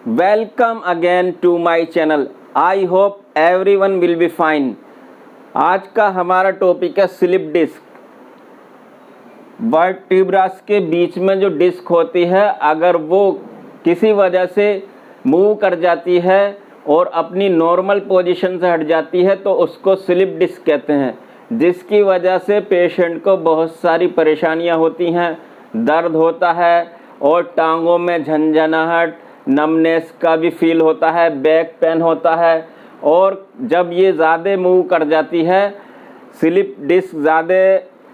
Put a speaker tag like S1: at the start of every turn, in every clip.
S1: Welcome again to my channel. I hope everyone will be fine. आज का हमारा topic है स्लिप डिस्क। वर्टिब्रास के बीच में जो डिस्क होती है, अगर वो किसी वजह से मूव कर जाती है और अपनी नॉर्मल पोजीशन से हट जाती है तो उसको स्लिप डिस्क कहते हैं, जिसकी वजह से पेशेंट को बहुत सारी परेशानियां होती हैं, दर्द होता है और टांगों में झंझनाहट, नमनेस का भी फील होता है, बैक पेन होता है। और जब ये ज़्यादा मूव कर जाती है, स्लिप डिस्क ज़्यादा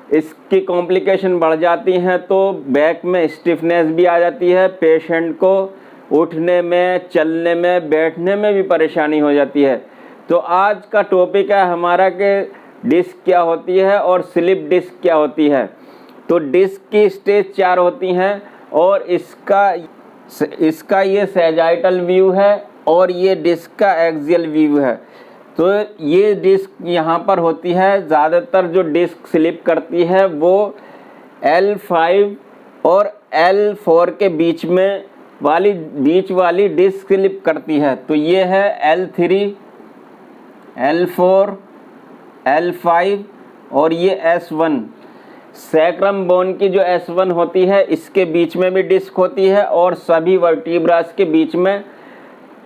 S1: इसकी कॉम्प्लिकेशन बढ़ जाती हैं तो बैक में स्टिफनेस भी आ जाती है, पेशेंट को उठने में, चलने में, बैठने में भी परेशानी हो जाती है। तो आज का टॉपिक है हमारा कि डिस्क क्या होती है और स्लिप डिस्क क्या होती है। तो डिस्क की स्टेज 4 होती हैं और इसका ये सैजाइटल व्यू है और ये डिस्क का एक्सियल व्यू है। तो ये डिस्क यहाँ पर होती है, ज़्यादातर जो डिस्क स्लिप करती है वो L5 और L4 के बीच वाली डिस्क स्लिप करती है। तो ये है L3, L4, L5 और ये S1। सैक्रम बोन की जो S1 होती है, इसके बीच में भी डिस्क होती है और सभी वर्टिब्रास के बीच में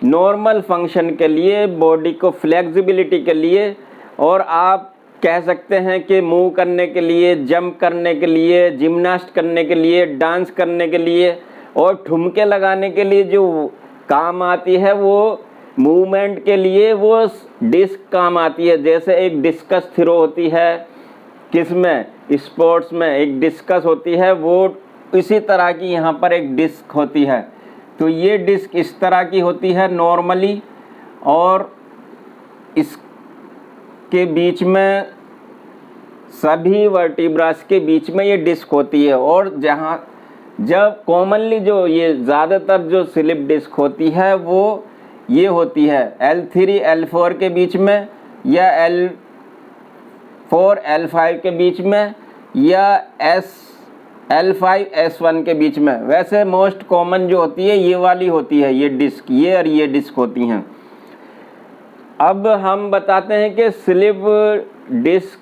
S1: नॉर्मल फंक्शन के लिए, बॉडी को फ्लेक्सिबिलिटी के लिए, और आप कह सकते हैं कि मूव करने के लिए, जंप करने के लिए, जिम्नास्ट करने के लिए, डांस करने के लिए और ठुमके लगाने के लिए जो काम आती है, वो मूवमेंट के लिए वो डिस्क काम आती है। जैसे एक डिस्कस थ्रो होती है, किसमें, स्पोर्ट्स में एक डिस्कस होती है, वो इसी तरह की यहाँ पर एक डिस्क होती है। तो ये डिस्क इस तरह की होती है नॉर्मली, और इसके बीच में सभी वर्टिब्रास के बीच में ये डिस्क होती है। और जब कॉमनली जो ये ज़्यादातर जो स्लिप डिस्क होती है वो ये होती है L3, L4 के बीच में, या L4, L5 के बीच में, या L5, S1 के बीच में। वैसे मोस्ट कॉमन जो होती है ये वाली होती है, ये डिस्क, ये और ये डिस्क होती हैं। अब हम बताते हैं कि स्लिप डिस्क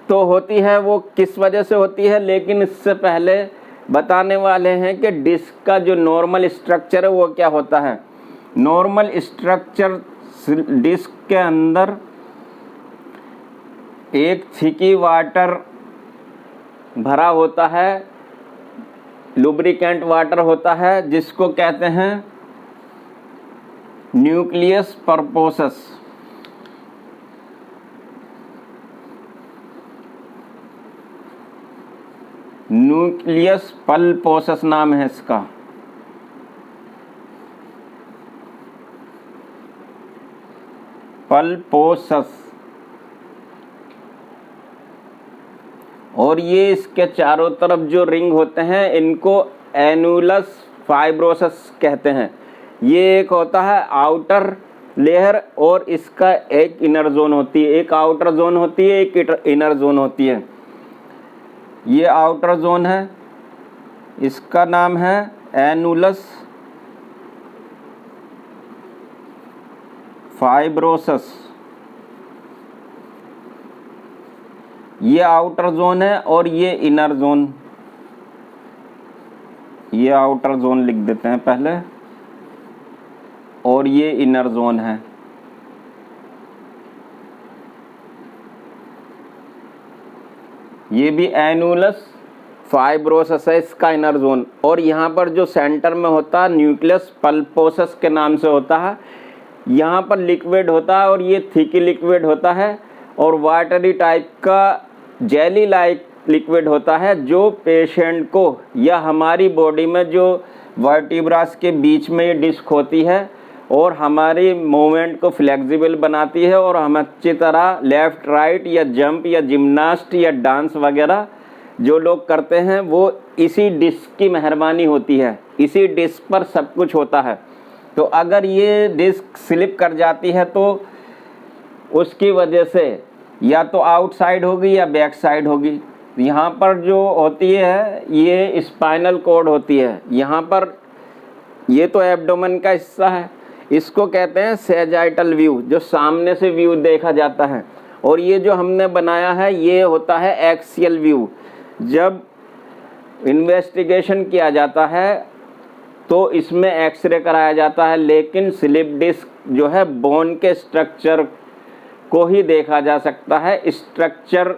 S1: तो होती है वो किस वजह से होती है, लेकिन इससे पहले बताने वाले हैं कि डिस्क का जो नॉर्मल स्ट्रक्चर है वो क्या होता है। नॉर्मल स्ट्रक्चर डिस्क के अंदर एक थिकी वाटर भरा होता है, लुब्रिकेंट वाटर होता है, जिसको कहते हैं न्यूक्लियस पल्पोसस। न्यूक्लियस पल्पोसस नाम है इसका। पल्पोसस। और ये इसके चारों तरफ जो रिंग होते हैं इनको एनुलस फाइब्रोसस कहते हैं। ये एक होता है आउटर लेयर और इसका एक इनर जोन होती है, एक आउटर जोन होती है, एक इनर जोन होती है। ये आउटर जोन है, इसका नाम है एनुलस फाइब्रोसस। ये आउटर जोन है और ये इनर जोन, ये आउटर जोन लिख देते हैं पहले, और ये इनर जोन है। ये भी एनुलस फाइब्रोसस है, इसका इनर जोन। और यहाँ पर जो सेंटर में होता है न्यूक्लियस पल्पोसस के नाम से होता है। यहाँ पर लिक्विड होता है और ये थिकी लिक्विड होता है और वाटरी टाइप का जेली लाइक लिक्विड होता है, जो पेशेंट को या हमारी बॉडी में जो वर्टिब्रास के बीच में ये डिस्क होती है और हमारी मूवमेंट को फ्लेक्सिबल बनाती है और हम अच्छी तरह लेफ़्ट राइट या जंप या जिम्नास्ट या डांस वगैरह जो लोग करते हैं वो इसी डिस्क की मेहरबानी होती है। इसी डिस्क पर सब कुछ होता है। तो अगर ये डिस्क स्लिप कर जाती है तो उसकी वजह से या तो आउटसाइड होगी या बैक साइड होगी। यहाँ पर जो होती है ये स्पाइनल कॉर्ड होती है, यहाँ पर ये तो एब्डोमेन का हिस्सा है, इसको कहते हैं सैजाइटल व्यू, जो सामने से व्यू देखा जाता है। और ये जो हमने बनाया है ये होता है एक्सियल व्यू। जब इन्वेस्टिगेशन किया जाता है तो इसमें एक्सरे कराया जाता है, लेकिन स्लिप डिस्क जो है बोन के स्ट्रक्चर को ही देखा जा सकता है स्ट्रक्चर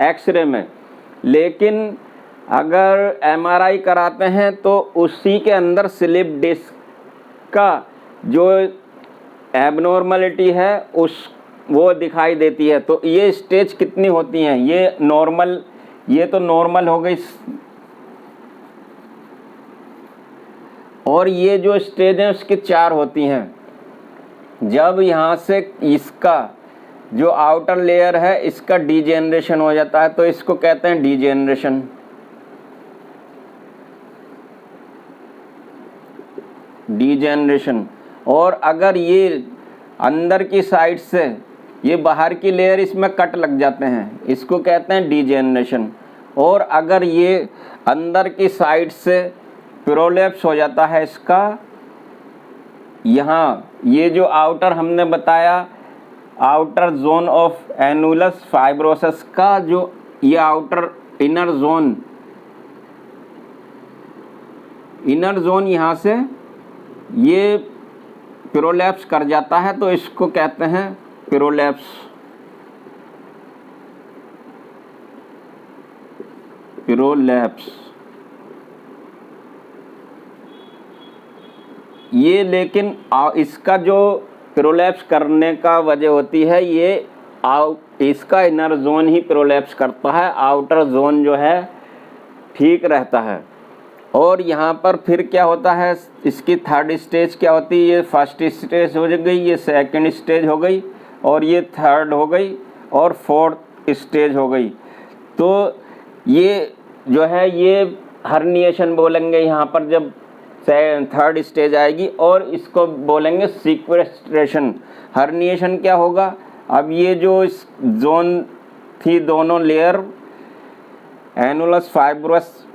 S1: एक्सरे में। लेकिन अगर एमआरआई कराते हैं तो उसी के अंदर स्लिप डिस्क का जो एबनॉर्मलिटी है वो दिखाई देती है। तो ये स्टेज कितनी होती हैं? ये नॉर्मल, ये तो नॉर्मल हो गई, और ये जो स्टेज है उसकी 4 होती हैं। जब यहाँ से इसका जो आउटर लेयर है इसका डीजेनरेशन हो जाता है तो इसको कहते हैं डीजेनरेशन। डीजेनरेशन। और अगर ये अंदर की साइड से ये बाहर की लेयर इसमें कट लग जाते हैं, इसको कहते हैं डीजेनरेशन। और अगर ये अंदर की साइड से प्रोलैप्स हो जाता है इसका, यहाँ ये जो आउटर हमने बताया outer zone of annulus fibrosis का, जो ये आउटर इनर जोन यहाँ से ये प्रोलैप्स कर जाता है तो इसको कहते हैं प्रोलैप्स। ये लेकिन इसका जो प्रोलैप्स करने का वजह होती है ये इसका इनर जोन ही प्रोलैप्स करता है, आउटर जोन जो है ठीक रहता है। और यहाँ पर फिर क्या होता है, इसकी 3rd स्टेज क्या होती है? ये 1st स्टेज हो गई, ये 2nd स्टेज हो गई, और ये 3rd हो गई, और 4th स्टेज हो गई। तो ये जो है ये हर्निएशन बोलेंगे यहाँ पर जब 3rd स्टेज आएगी, और इसको बोलेंगे सीक्वेस्ट्रेशन। हर्निएशन क्या होगा? अब ये जो इस जोन थी दोनों लेयर एनुलस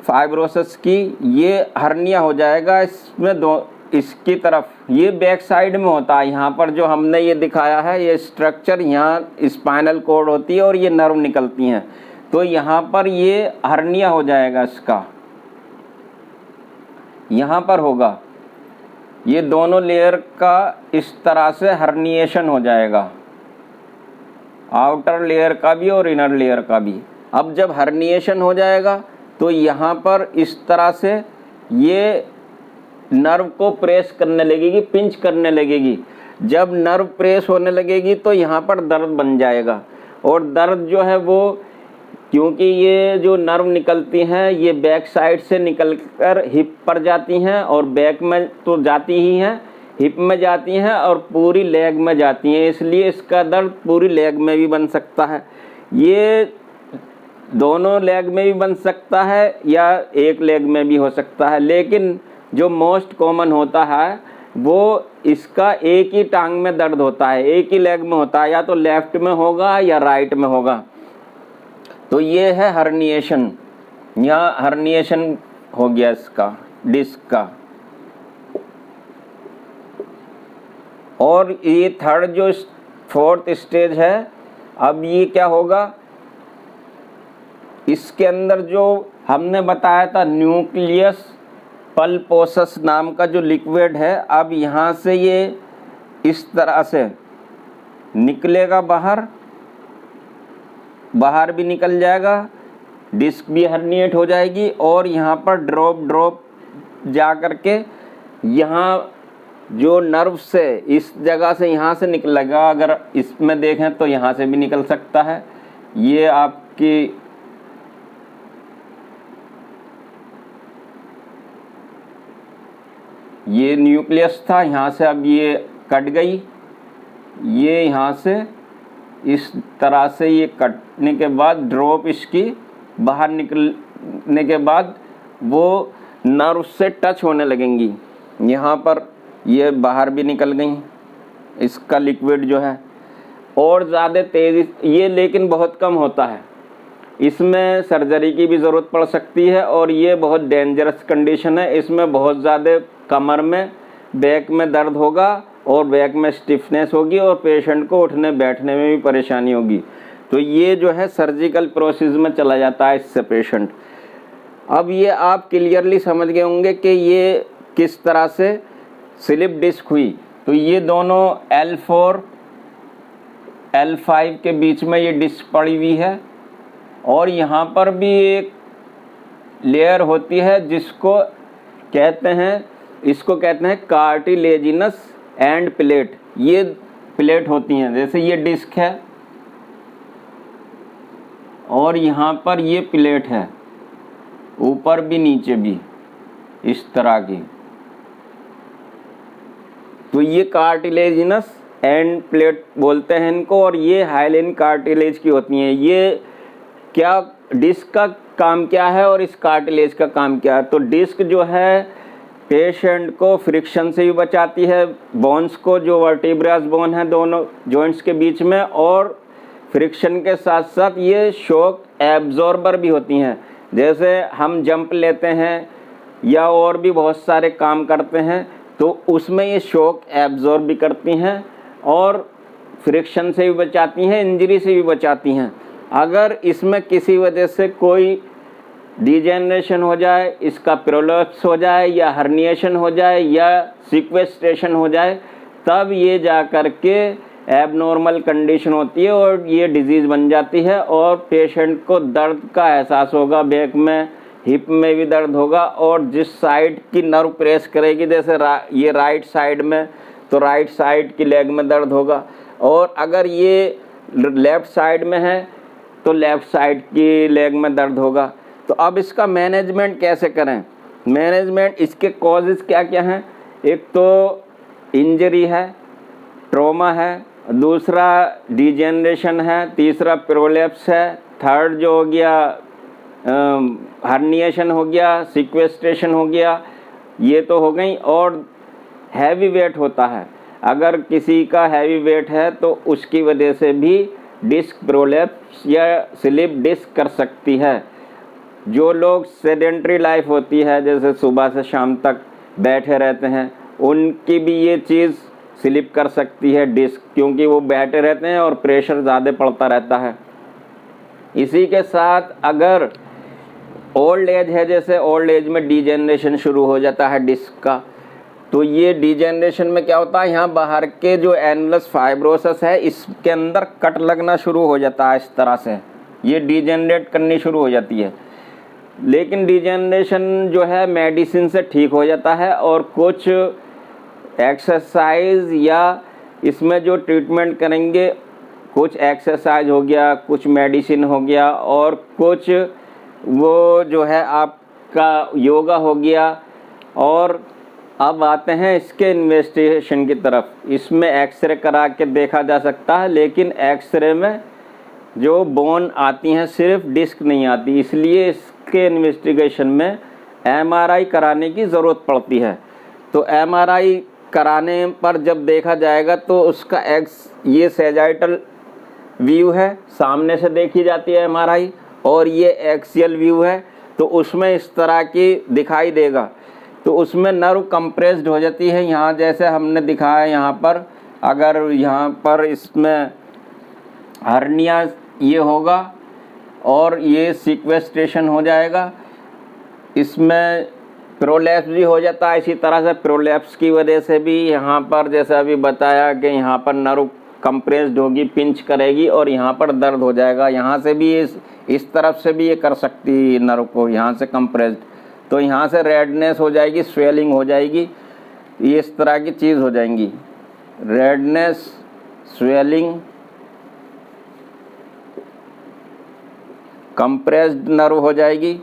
S1: फाइब्रोसिस की, ये हर्निया हो जाएगा इसमें इसकी तरफ। ये बैक साइड में होता है, यहाँ पर जो हमने ये दिखाया है ये स्ट्रक्चर, यहाँ स्पाइनल कॉर्ड होती है और ये नर्व निकलती हैं, तो यहाँ पर ये हर्निया हो जाएगा इसका, यहाँ पर होगा। ये दोनों लेयर का इस तरह से हर्निएशन हो जाएगा, आउटर लेयर का भी और इनर लेयर का भी। अब जब हर्निएशन हो जाएगा तो यहाँ पर इस तरह से ये नर्व को प्रेस करने लगेगी, पिंच करने लगेगी। जब नर्व प्रेस होने लगेगी तो यहाँ पर दर्द बन जाएगा, और दर्द जो है वो क्योंकि ये जो नर्व निकलती हैं ये बैक साइड से निकलकर हिप पर जाती हैं, और बैक में तो जाती ही हैं, हिप में जाती हैं और पूरी लेग में जाती हैं, इसलिए इसका दर्द पूरी लेग में भी बन सकता है। ये दोनों लेग में भी बन सकता है या एक लेग में भी हो सकता है, लेकिन जो मोस्ट कॉमन होता है वो इसका एक ही टांग में दर्द होता है, एक ही लेग में होता है, या तो लेफ्ट में होगा या राइट में होगा। तो ये है हर्निएशन, यहाँ हर्निएशन हो गया इसका डिस्क का। और ये 3rd जो 4th स्टेज है, अब ये क्या होगा, इसके अंदर जो हमने बताया था न्यूक्लियस पल्पोसस नाम का जो लिक्विड है, अब यहाँ से ये इस तरह से निकलेगा बाहर भी निकल जाएगा, डिस्क भी हर्निएट हो जाएगी, और यहाँ पर ड्रॉप जा कर के यहाँ जो नर्व से इस जगह से यहाँ से निकलेगा। अगर इसमें देखें तो यहाँ से भी निकल सकता है। ये आपकी ये न्यूक्लियस था, यहाँ से अब ये कट गई, ये यहाँ से इस तरह से ये कटने के बाद ड्रॉप इसकी बाहर निकलने के बाद वो नर्व से टच होने लगेंगी। यहाँ पर ये बाहर भी निकल गई इसका लिक्विड जो है, और ज़्यादा तेज़ी ये, लेकिन बहुत कम होता है। इसमें सर्जरी की भी ज़रूरत पड़ सकती है और ये बहुत डेंजरस कंडीशन है। इसमें बहुत ज़्यादा कमर में, बैक में दर्द होगा और बैक में स्टिफनेस होगी और पेशेंट को उठने बैठने में भी परेशानी होगी। तो ये जो है सर्जिकल प्रोसेस में चला जाता है इससे पेशेंट। अब ये आप क्लियरली समझ गए होंगे कि ये किस तरह से स्लिप डिस्क हुई। तो ये दोनों L4 L5 के बीच में ये डिस्क पड़ी हुई है और यहाँ पर भी एक लेयर होती है जिसको कहते हैं, इसको कहते हैं कार्टिलेजिनस एंड प्लेट। ये प्लेट होती हैं, जैसे ये डिस्क है और यहाँ पर ये प्लेट है, ऊपर भी नीचे भी इस तरह की। तो ये कार्टिलेजिनस एंड प्लेट बोलते हैं इनको और ये हाइलिन कार्टिलेज की होती हैं। ये क्या, डिस्क का काम क्या है और इस कार्टिलेज का काम क्या है। तो डिस्क जो है पेशेंट को फ्रिक्शन से भी बचाती है, बोन्स को, जो वर्टिब्रस बोन है दोनों जॉइंट्स के बीच में, और फ्रिक्शन के साथ साथ ये शॉक एब्जॉर्बर भी होती हैं। जैसे हम जंप लेते हैं या और भी बहुत सारे काम करते हैं तो उसमें ये शॉक एब्जॉर्ब भी करती हैं और फ्रिक्शन से भी बचाती हैं, इंजरी से भी बचाती हैं। अगर इसमें किसी वजह से कोई डिजेनरेशन हो जाए, इसका प्रोलैप्स हो जाए या हर्निएशन हो जाए या सिक्वेस्ट्रेशन हो जाए, तब ये जा कर के एबनॉर्मल कंडीशन होती है और ये डिजीज़ बन जाती है और पेशेंट को दर्द का एहसास होगा, बैक में, हिप में भी दर्द होगा और जिस साइड की नर्व प्रेस करेगी, जैसे ये राइट साइड में, तो राइट साइड की लेग में दर्द होगा, और अगर ये लेफ़्ट साइड में है तो लेफ़्ट साइड की लेग में दर्द होगा। तो अब इसका मैनेजमेंट कैसे करें? मैनेजमेंट, इसके कॉजेज़ क्या क्या हैं? एक तो इंजरी है, ट्रॉमा है, दूसरा डिजेनरेशन है, तीसरा प्रोलैप्स है, थर्ड जो हो गया हर्निएशन हो गया, सिक्वेस्ट्रेशन हो गया, ये तो हो गई। और हैवी वेट होता है, अगर किसी का हैवी वेट है तो उसकी वजह से भी डिस्क प्रोलैप्स या स्लिप डिस्क कर सकती है। जो लोग सेडेंटरी लाइफ होती है, जैसे सुबह से शाम तक बैठे रहते हैं, उनकी भी ये चीज़ स्लिप कर सकती है डिस्क, क्योंकि वो बैठे रहते हैं और प्रेशर ज़्यादा पड़ता रहता है। इसी के साथ अगर ओल्ड एज है, जैसे ओल्ड एज में डिजेनरेशन शुरू हो जाता है डिस्क का, तो ये डिजेनरेशन में क्या होता है, यहाँ बाहर के जो एनुलस फाइब्रोसिस है इसके अंदर कट लगना शुरू हो जाता है। इस तरह से ये डिजेनरेट करनी शुरू हो जाती है। लेकिन डिजेनरेशन जो है मेडिसिन से ठीक हो जाता है और कुछ एक्सरसाइज या इसमें जो ट्रीटमेंट करेंगे, कुछ एक्सरसाइज हो गया, कुछ मेडिसिन हो गया और कुछ वो जो है आपका योगा हो गया। और अब आते हैं इसके इन्वेस्टिगेशन की तरफ। इसमें एक्सरे करा के देखा जा सकता है, लेकिन एक्सरे में जो बोन आती हैं, सिर्फ डिस्क नहीं आती, इसलिए इसके इन्वेस्टिगेशन में एमआरआई कराने की ज़रूरत पड़ती है। तो एमआरआई कराने पर जब देखा जाएगा तो उसका ये सैजाइटल व्यू है, सामने से देखी जाती है एमआरआई, और ये एक्सियल व्यू है, तो उसमें इस तरह की दिखाई देगा। तो उसमें नर्व कंप्रेस्ड हो जाती है, यहाँ जैसे हमने दिखाया यहाँ पर, अगर यहाँ पर इसमें हर्निया ये होगा और ये सिक्वेस्ट्रेशन हो जाएगा, इसमें प्रोलैप्स भी हो जाता है। इसी तरह से प्रोलैप्स की वजह से भी यहाँ पर, जैसे अभी बताया कि यहाँ पर नर्व कंप्रेस्ड होगी, पिंच करेगी और यहाँ पर दर्द हो जाएगा। यहाँ से भी इस तरफ से भी ये कर सकती है नर्व को, यहाँ से कंप्रेस्ड, तो यहाँ से रेडनेस हो जाएगी, स्वेलिंग हो जाएगी, ये इस तरह की चीज़ हो जाएंगी, रेडनेस, स्वेलिंग, कंप्रेस्ड नर्व हो जाएगी।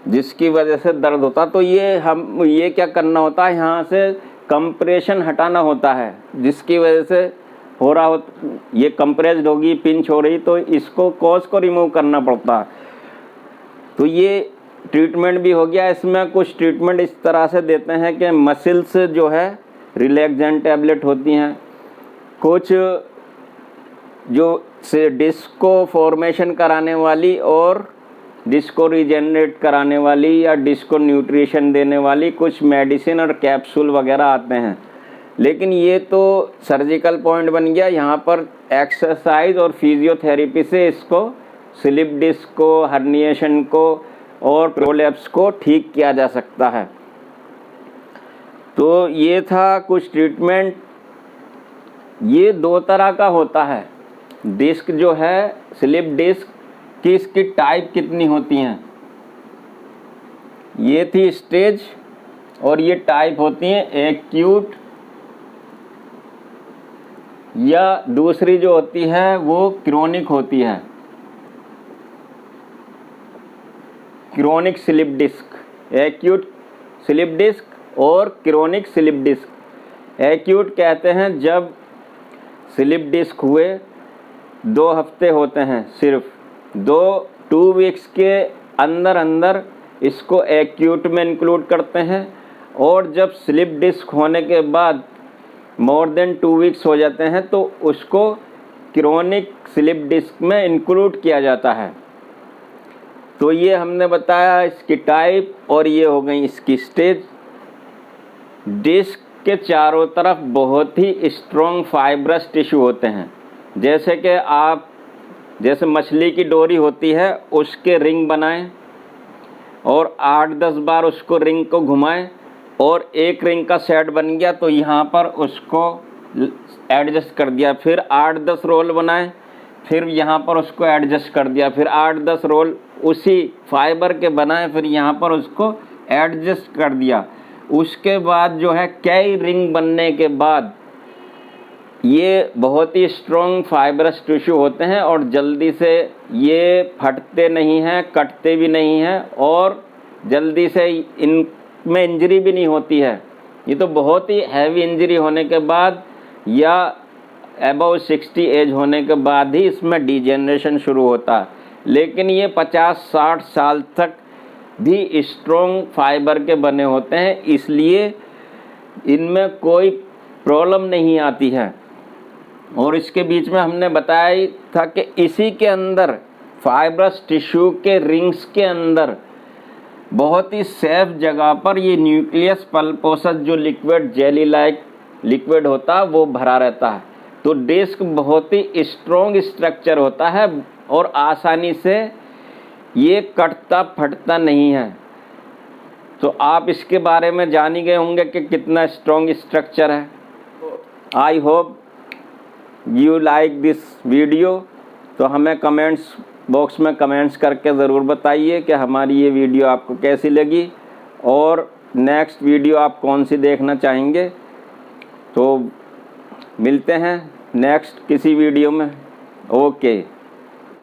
S1: जिसकी वजह से दर्द होता। तो ये क्या करना होता है, यहाँ से कंप्रेशन हटाना होता है, जिसकी वजह से हो रहा हो, ये कंप्रेस्ड होगी, पिंच हो रही, तो इसको कॉज को रिमूव करना पड़ता है। तो ये ट्रीटमेंट भी हो गया। इसमें कुछ ट्रीटमेंट इस तरह से देते हैं कि मसल्स जो है रिलैक्सेंट टैबलेट होती हैं, कुछ जो से डिस्क को फॉर्मेशन कराने वाली और डिस्क को रीजनरेट कराने वाली या डिस्क को न्यूट्रिशन देने वाली कुछ मेडिसिन और कैप्सूल वगैरह आते हैं, लेकिन ये तो सर्जिकल पॉइंट बन गया। यहाँ पर एक्सरसाइज और फिजियोथेरेपी से इसको स्लिप डिस्क को, हर्निएशन को और प्रोलैप्स को ठीक किया जा सकता है। तो ये था कुछ ट्रीटमेंट। ये दो तरह का होता है। डिस्क जो है स्लिप डिस्क की, इसकी टाइप कितनी होती हैं, ये थी स्टेज और ये टाइप होती हैं एक्यूट, या दूसरी जो होती है वो क्रोनिक होती है, chronic slip disc. Acute slip disc और क्रोनिक स्लिप डिस्क। एक्यूट कहते हैं जब स्लिप डिस्क हुए 2 हफ्ते होते हैं, सिर्फ 2 वीक्स के अंदर अंदर इसको एक्यूट में इंक्लूड करते हैं। और जब स्लिप डिस्क होने के बाद मोर देन 2 वीक्स हो जाते हैं तो उसको क्रोनिक स्लिप डिस्क में इंक्लूड किया जाता है। तो ये हमने बताया इसकी टाइप और ये हो गई इसकी स्टेज। डिस्क के चारों तरफ बहुत ही स्ट्रॉन्ग फाइब्रस टिश्यू होते हैं, जैसे कि आप जैसे मछली की डोरी होती है उसके रिंग बनाएं और 8-10 बार उसको रिंग को घुमाएं और एक रिंग का सेट बन गया तो यहाँ पर उसको एडजस्ट कर दिया, फिर 8-10 रोल बनाएं, फिर यहाँ पर उसको एडजस्ट कर दिया, फिर 8-10 रोल उसी फाइबर के बनाए, फिर यहाँ पर उसको एडजस्ट कर दिया। उसके बाद जो है कई रिंग बनने के बाद ये बहुत ही स्ट्रॉन्ग फाइबरस टिश्यू होते हैं और जल्दी से ये फटते नहीं हैं, कटते भी नहीं हैं और जल्दी से इनमें इंजरी भी नहीं होती है। ये तो बहुत ही हैवी इंजरी होने के बाद या अबव 60 एज होने के बाद ही इसमें डिजेनरेशन शुरू होता है, लेकिन ये 50-60 साल तक भी स्ट्रॉन्ग फाइबर के बने होते हैं, इसलिए इनमें कोई प्रॉब्लम नहीं आती है। और इसके बीच में हमने बताया था कि इसी के अंदर फाइब्रस टिश्यू के रिंग्स के अंदर बहुत ही सेफ जगह पर ये न्यूक्लियस पल्पोसस जो लिक्विड जेली लाइक लिक्विड होता है वो भरा रहता है। तो डिस्क बहुत ही स्ट्रॉन्ग स्ट्रक्चर होता है और आसानी से ये कटता फटता नहीं है। तो आप इसके बारे में जान ही गए होंगे कि कितना स्ट्रॉन्ग स्ट्रक्चर है। I hope you like this video. तो हमें कमेंट्स बॉक्स में कमेंट्स करके ज़रूर बताइए कि हमारी ये वीडियो आपको कैसी लगी और नेक्स्ट वीडियो आप कौन सी देखना चाहेंगे। तो मिलते हैं नेक्स्ट किसी वीडियो में। ओके।